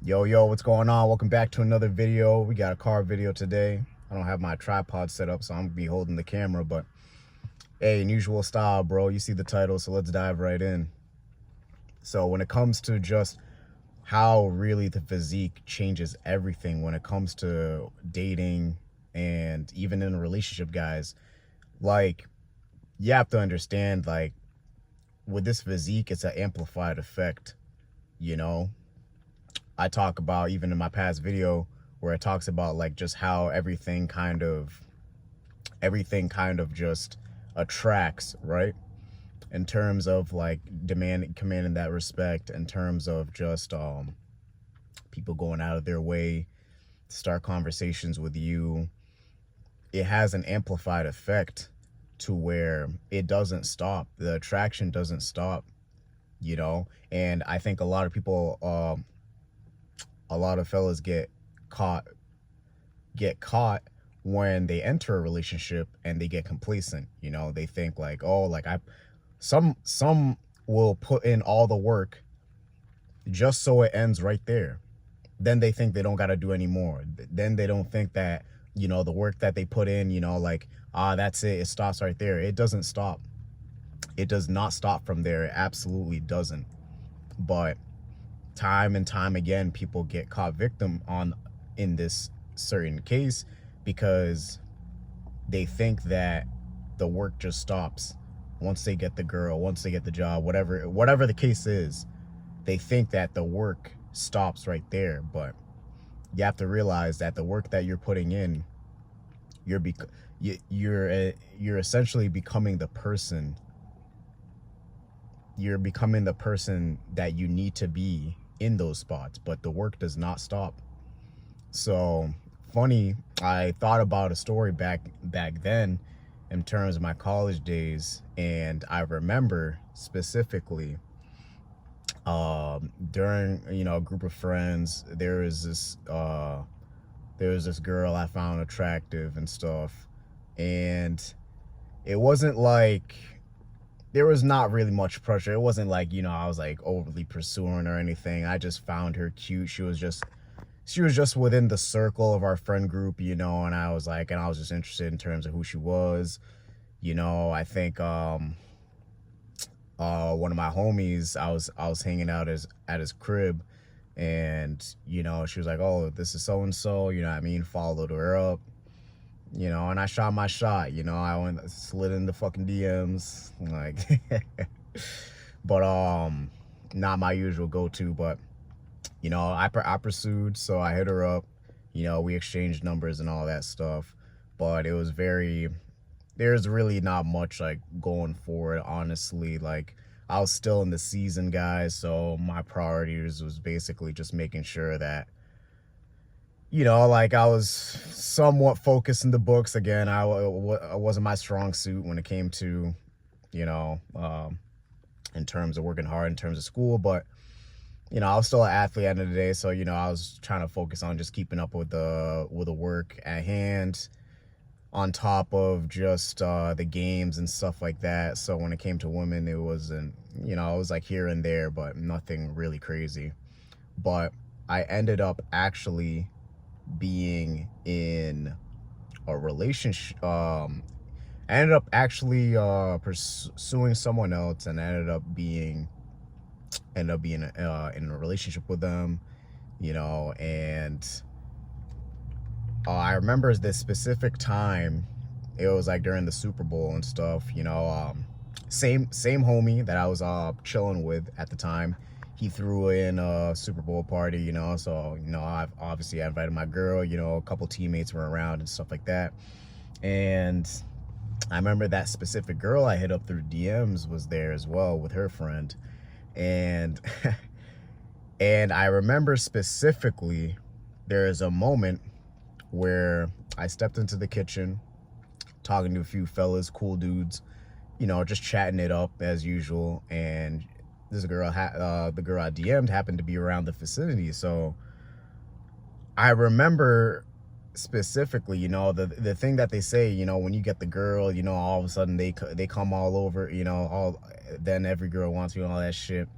Yo, what's going on? Welcome back to another video. We got a car video today. I don't have my tripod set up, so I'm gonna be holding the camera, but hey, unusual style, bro. You see the title, so let's dive right in. So when it comes to just how really the physique changes everything when it comes to dating and even in a relationship, guys, like, you have to understand, like, with this physique, it's an amplified effect, you know? I talk about, even in my past video where it talks about like just how everything kind of just attracts, right? In terms of like commanding that respect, in terms of just people going out of their way to start conversations with you. It has an amplified effect to where it doesn't stop. The attraction doesn't stop. And I think a lot of fellas caught get caught when they enter a relationship and they get complacent. They think like, oh, like some will put in all the work just so it ends right there. Then they think they don't got to do any more. Then they don't think that, the work that they put in, like, that's it stops right there. It doesn't stop. It does not stop from there. It absolutely doesn't. But time and time again, people get caught victim in this certain case because they think that the work just stops once they get the girl, once they get the job, whatever the case is. They think that the work stops right there, but you have to realize that the work that you're putting in, you're essentially becoming the person. You're becoming the person that you need to be in those spots, but the work does not stop. So funny, I thought about a story back then in terms of my college days, and I remember specifically during a group of friends, there was this girl I found attractive and stuff, and it wasn't like there was not really much pressure. It wasn't like, I was like overly pursuing or anything. I just found her cute. She was just within the circle of our friend group, and I was just interested in terms of who she was. I think one of my homies, I was hanging out at his crib, and she was like, "Oh, this is so and so," what I mean? Followed her up, and I shot my shot. I slid in the fucking DMs, like, but not my usual go-to, but I pursued, so I hit her up. We exchanged numbers and all that stuff, but there's really not much like going for it, honestly. Like, I was still in the season, guys, so my priorities was basically just making sure that like I was somewhat focused in the books. Again, I wasn't my strong suit when it came to you know in terms of working hard in terms of school, but I was still an athlete at the end of the day, so I was trying to focus on just keeping up with the work at hand, on top of just the games and stuff like that. So when it came to women, it wasn't, it was like here and there, but nothing really crazy. But I ended up actually being in a relationship. I ended up actually pursuing someone else, and ended up being in a relationship with them, and I remember this specific time. It was like during the Super Bowl and stuff. Same homie that I was chilling with at the time. He threw in a Super Bowl party, so I've obviously I invited my girl. A couple teammates were around and stuff like that. And I remember that specific girl I hit up through DMs was there as well with her friend. And and I remember specifically there is a moment where I stepped into the kitchen, talking to a few fellas, cool dudes, just chatting it up as usual. And this girl, the girl I DM'd, happened to be around the vicinity. So I remember specifically, the thing that they say, when you get the girl, all of a sudden they come all over, then every girl wants you and all that shit.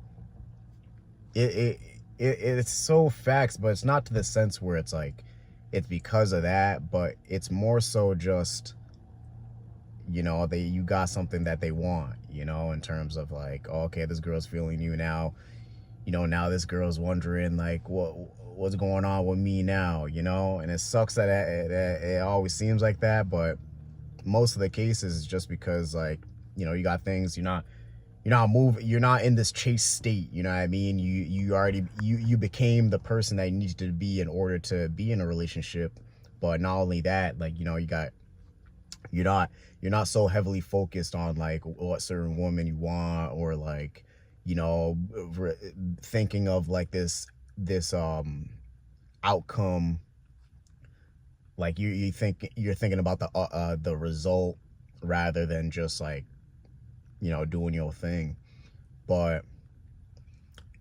It it's so facts, but it's not to the sense where it's like it's because of that, but it's more so just, you know, you got something that they want, you know, in terms of like, oh, okay, this girl's feeling you now, you know, now this girl's wondering like what's going on with me now, you know. And it sucks that it always seems like that, but most of the cases is just because, like, you know, you got things, you're not in this chase state, you know what I mean. You already you became the person that you needed to be in order to be in a relationship. But not only that, like, you know, you're not so heavily focused on like what certain woman you want, or like, you know, thinking of like this outcome. Like you're thinking about the result rather than just like, you know, doing your thing. But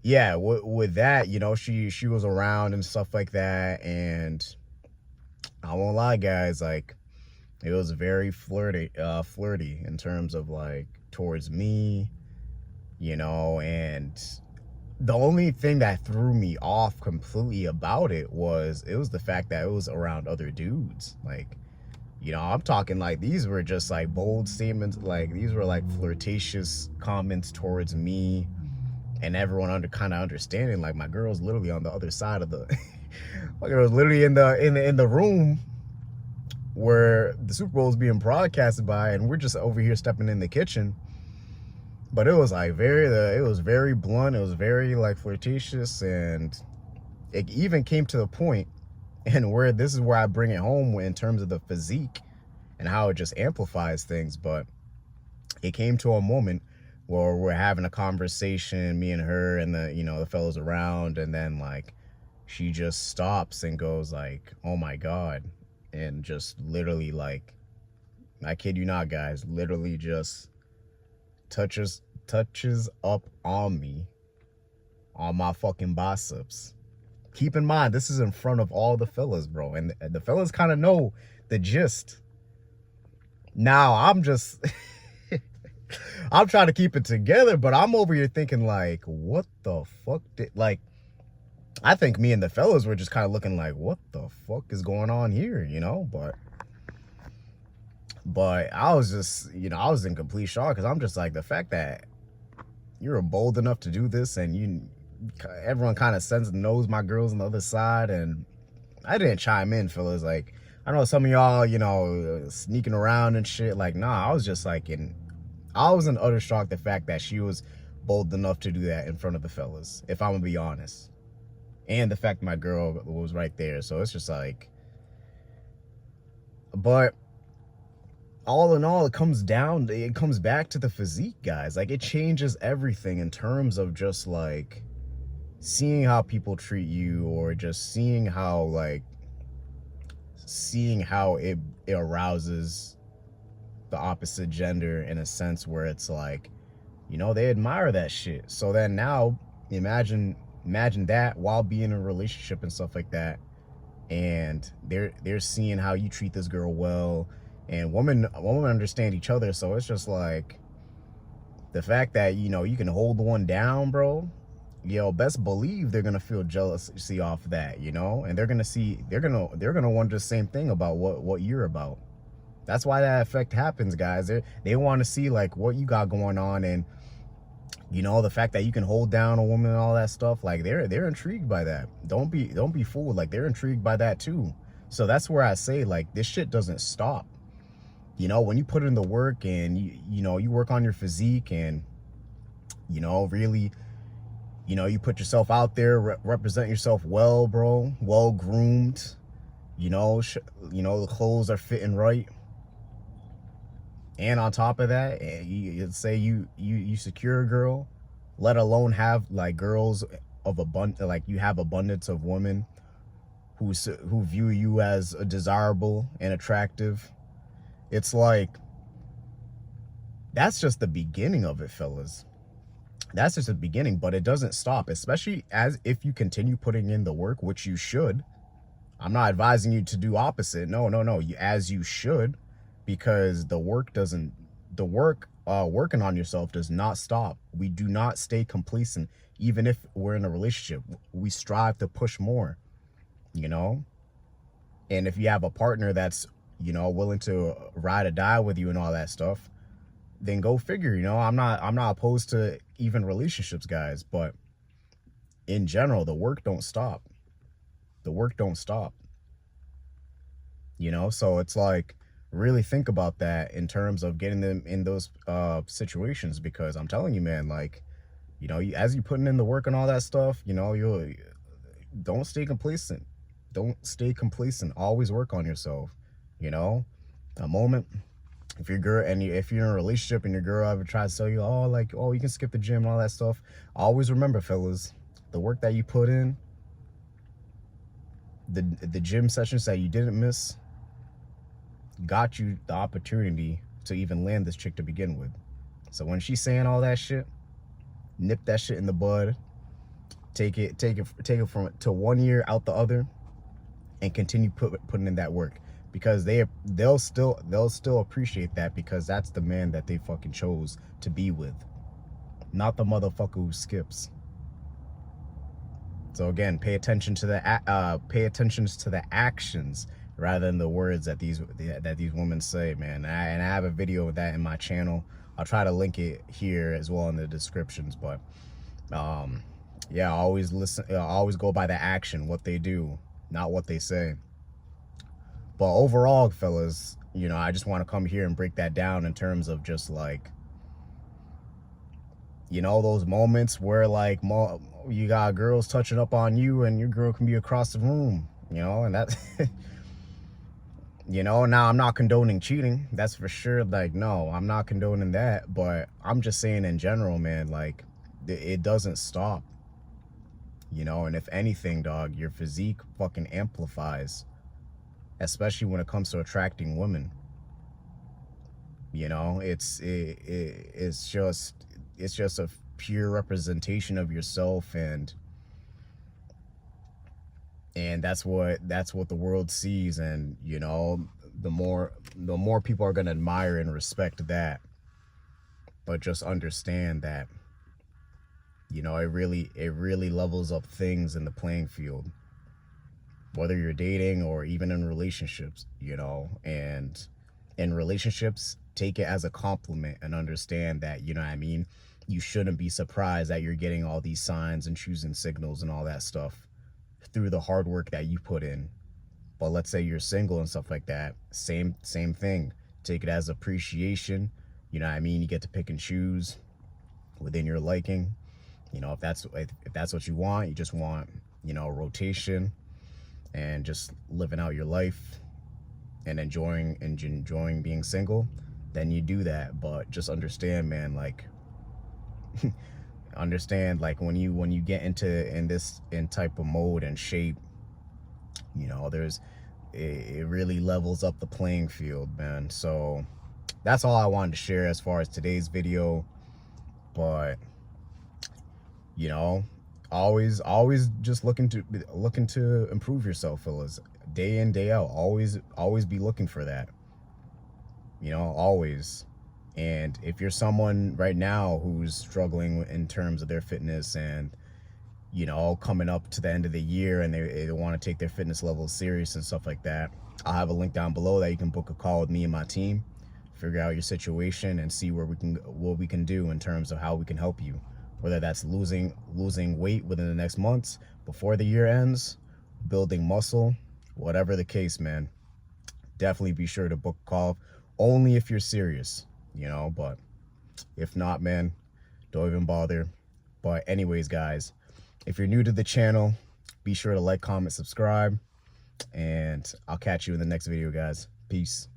yeah, with that, you know, she was around and stuff like that, and I won't lie, guys, like it was very flirty in terms of like towards me, you know. And the only thing that threw me off completely about it was the fact that it was around other dudes. Like, you know, I'm talking like these were just like bold statements, like these were like flirtatious comments towards me, and everyone kind of understanding like my girl's literally on the other side of the my girl's literally in the room where the Super Bowl is being broadcasted by, and we're just over here stepping in the kitchen. But it was like it was very blunt, it was very like flirtatious, and it even came to the point, and where this is where I bring it home in terms of the physique and how it just amplifies things. But it came to a moment where we're having a conversation, me and her and the, you know, the fellows around, and then like she just stops and goes like, oh my God, and just literally, like, I kid you not, guys, literally just touches up on me, on my fucking biceps. Keep in mind, this is in front of all the fellas, bro, and the fellas kind of know the gist. Now I'm just I'm trying to keep it together, but I'm over here thinking like, what the fuck like, I think me and the fellas were just kind of looking like, what the fuck is going on here, you know. But I was just, you know, I was in complete shock, because I'm just like, the fact that you're bold enough to do this, and everyone kind of knows my girl's on the other side. And I didn't chime in, fellas. Like, I know some of y'all, you know, sneaking around and shit. Like, nah, I was just like I was in utter shock the fact that she was bold enough to do that in front of the fellas, if I'm gonna be honest. And the fact my girl was right there. So it's just like, but all in all, it comes back to the physique, guys. Like, it changes everything in terms of just like seeing how people treat you, or just seeing how it arouses the opposite gender, in a sense where it's like, you know, they admire that shit. So then now imagine that while being in a relationship and stuff like that, and they're seeing how you treat this girl well, and women understand each other. So it's just like, the fact that, you know, you can hold one down, bro, yo, best believe they're gonna feel jealousy off that, you know. And they're gonna wonder the same thing about what you're about. That's why that effect happens, guys. They want to see like what you got going on, and, you know, the fact that you can hold down a woman and all that stuff. Like, they're intrigued by that. Don't be fooled. Like, they're intrigued by that too. So that's where I say, like, this shit doesn't stop. You know, when you put in the work, and you know, you work on your physique, and, you know, really, you know, you put yourself out there, represent yourself well, bro, well groomed, you know, the clothes are fitting right. And on top of that, you say you secure a girl, let alone have like girls of like you have abundance of women who view you as desirable and attractive. It's like, that's just the beginning of it, fellas. That's just the beginning, but it doesn't stop, especially if you continue putting in the work, which you should. I'm not advising you to do opposite. No, as you should, because working on yourself does not stop. We do not stay complacent. Even if we're in a relationship, we strive to push more, you know? And if you have a partner that's, you know, willing to ride or die with you and all that stuff, then go figure, you know? I'm not opposed to even relationships, guys, but in general, the work don't stop. The work don't stop. You know, so it's like, really think about that in terms of getting them in those situations, because I'm telling you, man, like, you know, as you putting in the work and all that stuff, you know, you'll don't stay complacent. Don't stay complacent. Always work on yourself. You know, a moment, if your girl and if you're in a relationship and your girl ever tries to tell you, oh, like, oh, you can skip the gym and all that stuff, always remember, fellas, the work that you put in, the gym sessions that you didn't miss, got you the opportunity to even land this chick to begin with. So when she's saying all that shit, nip that shit in the bud. Take it from to 1 year out the other, and continue putting in that work, because they'll still appreciate that, because that's the man that they fucking chose to be with, not the motherfucker who skips. So again, pay attention to the actions rather than the words that these women say, man. And I have a video of that in my channel. I'll try to link it here as well in the descriptions. But yeah, always go by the action, what they do, not what they say. But overall, fellas, you know, I just want to come here and break that down in terms of just like, you know, those moments where like you got girls touching up on you and your girl can be across the room, you know, and that's you know, now I'm not condoning cheating, that's for sure. Like, no, I'm not condoning that, but I'm just saying in general, man, like, it doesn't stop, you know. And if anything, dog, your physique fucking amplifies, especially when it comes to attracting women. You know, it's just a pure representation of yourself, and that's what the world sees. And you know, the more people are going to admire and respect that. But just understand that, you know, it really levels up things in the playing field, whether you're dating or even in relationships, you know. And in relationships, take it as a compliment and understand that, you know what I mean, you shouldn't be surprised that you're getting all these signs and choosing signals and all that stuff through the hard work that you put in. But let's say you're single and stuff like that, same thing. Take it as appreciation. You know what I mean? You get to pick and choose within your liking. You know, if that's what you want, you just want, you know, rotation and just living out your life and enjoying being single, then you do that. But just understand, man, like understand, like, when you get in this type of mode and shape, you know, it really levels up the playing field, man. So that's all I wanted to share as far as today's video. But you know, always just looking to improve yourself, fellas, day in, day out. Always be looking for that, you know, always. And if you're someone right now who's struggling in terms of their fitness, and you know, coming up to the end of the year, and they want to take their fitness levels serious and stuff like that, I'll have a link down below that you can book a call with me and my team, figure out your situation, and see what we can do in terms of how we can help you. Whether that's losing weight within the next months before the year ends, building muscle, whatever the case, man, definitely be sure to book a call, only if you're serious, you know. But if not, man, don't even bother. But anyways, guys, if you're new to the channel, be sure to like, comment, subscribe, and I'll catch you in the next video, guys. Peace.